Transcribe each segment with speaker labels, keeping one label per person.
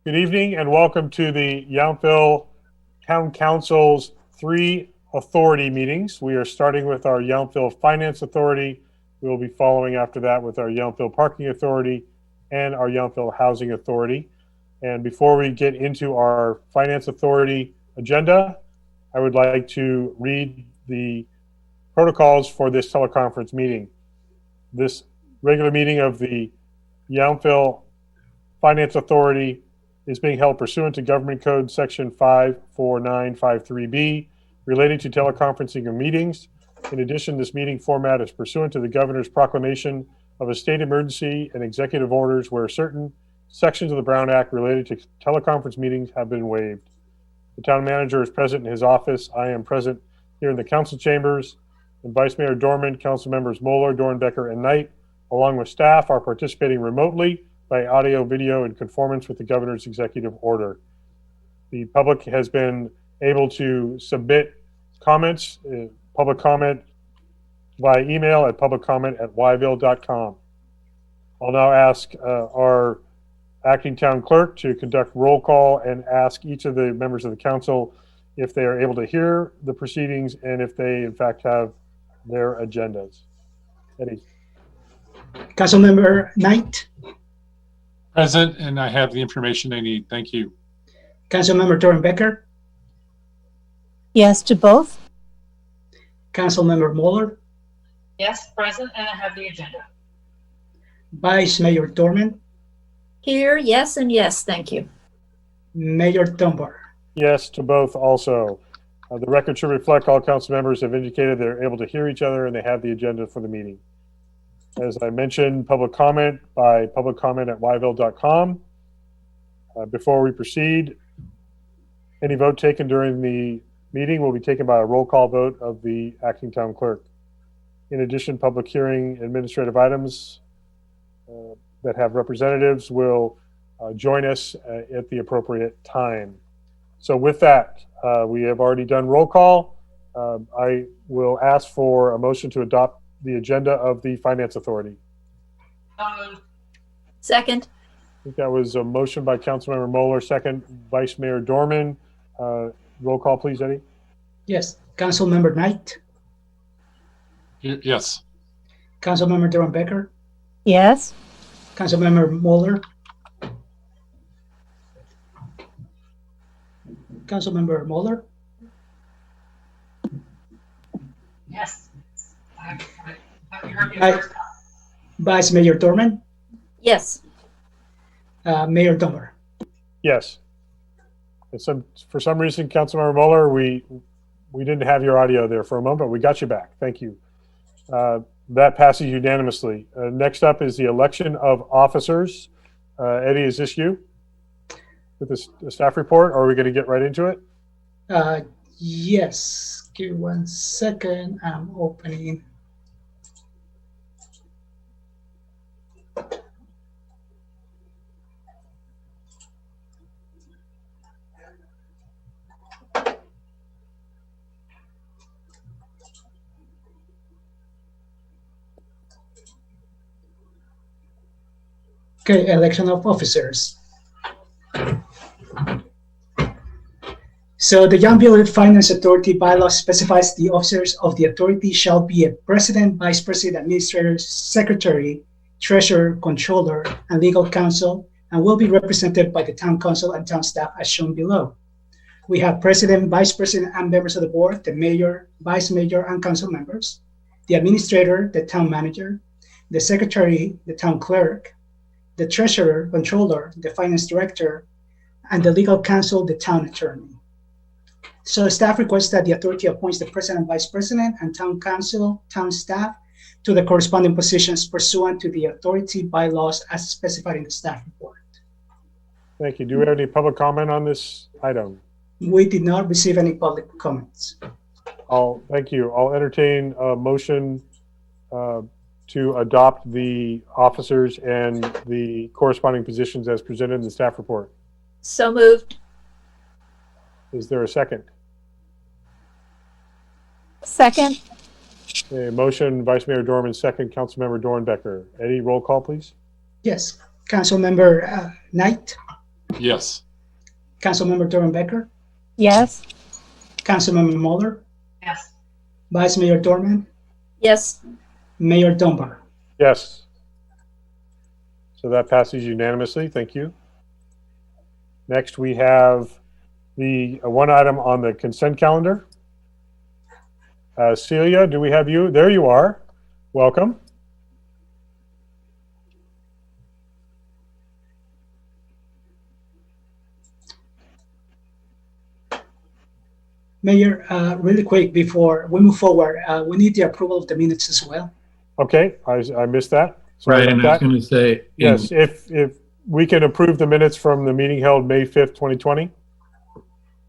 Speaker 1: Good evening and welcome to the Yountville Town Council's 3 authority meetings. We are starting with our Yountville Finance Authority. We will be following after that with our Yountville Parking Authority and our Yountville Housing Authority. And before we get into our Finance Authority agenda, I would like to read the protocols for this teleconference meeting. This regular meeting of the Yountville Finance Authority is being held pursuant to Government Code Section 54953B relating to teleconferencing of meetings. In addition, this meeting format is pursuant to the Governor's proclamation of a state emergency and executive orders where certain sections of the Brown Act related to teleconference meetings have been waived. The town manager is present in his office. I am present here in the council chambers, and Vice Mayor Dorman, council members Moeller, Dornbecker, and Knight, along with staff, are participating remotely by audio, video, in conformance with the governor's executive order. The public has been able to submit comments, public comment via email at publiccomment@yville.com. I'll now ask our acting town clerk to conduct roll call and ask each of the members of the council if they are able to hear the proceedings and if they in fact have their agendas. Eddie.
Speaker 2: Councilmember Knight.
Speaker 3: Present, and I have the information I need. Thank you.
Speaker 2: Councilmember Dornbecker.
Speaker 4: Yes to both.
Speaker 2: Councilmember Moeller.
Speaker 5: Yes, present, and I have the agenda.
Speaker 2: Vice Mayor Dorman.
Speaker 4: Here, yes and yes, thank you.
Speaker 2: Mayor Dunbar.
Speaker 1: Yes to both also. The record should reflect all council members have indicated they're able to hear each other and they have the agenda for the meeting. As I mentioned, public comment by publiccomment@yville.com. Before we proceed, any vote taken during the meeting will be taken by a roll call vote of the acting town clerk. In addition, public hearing administrative items that have representatives will join us at the appropriate time. So with that, we have already done roll call. I will ask for a motion to adopt the agenda of the Finance Authority.
Speaker 4: Second.
Speaker 1: I think that was a motion by Councilmember Moeller, second Vice Mayor Dorman. Roll call, please, Eddie.
Speaker 2: Yes. Councilmember Knight.
Speaker 3: Yes.
Speaker 2: Councilmember Dornbecker.
Speaker 4: Yes.
Speaker 2: Councilmember Moeller. Councilmember Moeller.
Speaker 5: Yes. I heard you first.
Speaker 2: Vice Mayor Dorman.
Speaker 4: Yes.
Speaker 2: Mayor Dunbar.
Speaker 1: Yes. And for some reason, Councilmember Moeller, we didn't have your audio there for a moment, but we got you back. Thank you. That passes unanimously. Next up is the election of officers. Eddie, is this you with the staff report, or are we going to get right into it?
Speaker 2: Yes. Give 1 second. I'm opening. Okay, election of officers. So the Yountville Finance Authority bylaw specifies the officers of the authority shall be a president, vice president, administrator, secretary, treasurer, controller, and legal counsel, and will be represented by the town council and town staff as shown below. We have president, vice president, and members of the board, the mayor, vice mayor, and council members, the administrator, the town manager, the secretary, the town clerk, the treasurer, controller, the finance director, and the legal counsel, the town attorney. So staff requests that the authority appoints the president, vice president, and town council, town staff to the corresponding positions pursuant to the authority bylaws as specified in the staff report.
Speaker 1: Thank you. Do we have any public comment on this item?
Speaker 2: We did not receive any public comments.
Speaker 1: Thank you. I'll entertain a motion to adopt the officers and the corresponding positions as presented in the staff report.
Speaker 4: So moved.
Speaker 1: Is there a second?
Speaker 4: Second.
Speaker 1: A motion, Vice Mayor Dorman, second, Councilmember Dornbecker. Eddie, roll call, please.
Speaker 2: Yes. Councilmember Knight.
Speaker 3: Yes.
Speaker 2: Councilmember Durham Becker,
Speaker 4: Yes.
Speaker 2: Councilmember Mueller,
Speaker 5: Yes.
Speaker 2: Vice Mayor Dorman,
Speaker 4: Yes.
Speaker 2: Mayor Dunbar.
Speaker 1: Yes. So that passes unanimously. Thank you. Next, we have the one item on the consent calendar. Celia, do we have you? There you are. Welcome.
Speaker 2: Mayor, really quick before we move forward, we need the approval of the minutes as well.
Speaker 1: Okay, I missed that. Sorry
Speaker 6: Right,
Speaker 1: about
Speaker 6: and I was
Speaker 1: that.
Speaker 6: going to say,
Speaker 1: Yes, if we can approve the minutes from the meeting held May 5th, 2020.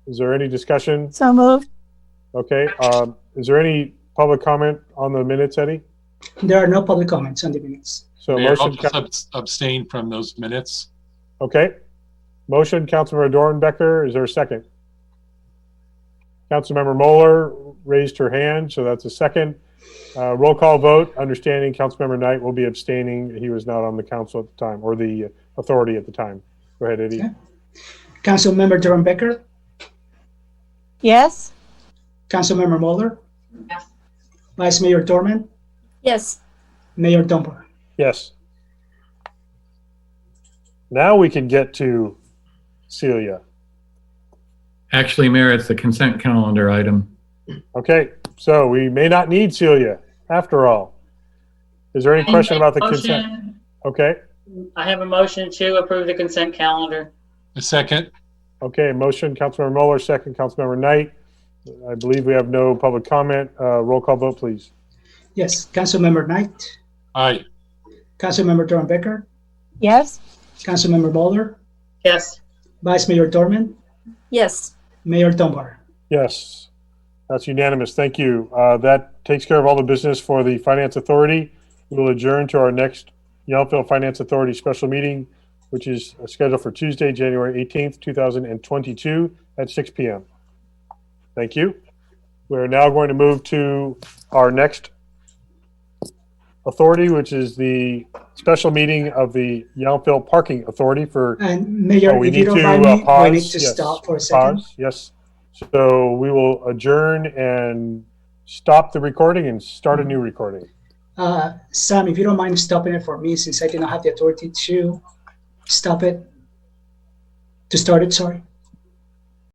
Speaker 1: Is there any discussion?
Speaker 4: So moved.
Speaker 1: Okay, is there any public comment on the minutes, Eddie?
Speaker 2: There are no public comments on the minutes.
Speaker 1: So
Speaker 3: Mayor, I'll
Speaker 1: motion,
Speaker 3: just abstain from those minutes.
Speaker 1: okay. Motion, Councilmember Dornbecker, is there a second? Councilmember Moeller raised her hand, so that's a second. Roll call vote, understanding Councilmember Knight will be abstaining. He was not on the council at the time, or the authority at the time. Go ahead, Eddie.
Speaker 2: Okay. Councilmember Durham Becker,
Speaker 4: Yes.
Speaker 2: Councilmember Mueller,
Speaker 5: Yes.
Speaker 2: Vice Mayor Dorman,
Speaker 4: Yes.
Speaker 2: Mayor Dunbar.
Speaker 1: Yes. Now we can get to Celia.
Speaker 6: actually, Mayor, it's the consent calendar item.
Speaker 1: Okay, so we may not need Celia after all. Is there any question about the consent?
Speaker 7: Motion.
Speaker 1: Okay,
Speaker 7: I have a motion to approve the consent calendar.
Speaker 3: A second.
Speaker 1: okay, motion, Councilmember Mueller, second, Councilmember Knight. I believe we have no public comment. Roll call vote, please.
Speaker 2: Yes, Councilmember Knight,
Speaker 3: Aye.
Speaker 2: Councilmember Durham Becker,
Speaker 4: Yes.
Speaker 2: Councilmember Mueller,
Speaker 7: Yes.
Speaker 2: Vice Mayor Dorman,
Speaker 4: Yes.
Speaker 2: Mayor Dunbar.
Speaker 1: Yes, that's unanimous. Thank you. That takes care of all the business for the Finance Authority. We will adjourn to our next Yountville Finance Authority special meeting, which is scheduled for Tuesday, January 18th, 2022 at 6 p.m. Thank you. We're now going to move to our next authority, which is the special meeting of the Yountville Parking Authority for
Speaker 2: And Mayor,
Speaker 1: we
Speaker 2: if you
Speaker 1: need
Speaker 2: don't
Speaker 1: to
Speaker 2: mind me, we
Speaker 1: pause.
Speaker 2: need to
Speaker 1: Yes.
Speaker 2: stop for a second.
Speaker 1: Pause. Yes. So we will adjourn and stop the recording and start a new recording.
Speaker 2: Sam, if you don't mind stopping it for me, since I do not have the authority to stop it, to start it, sorry.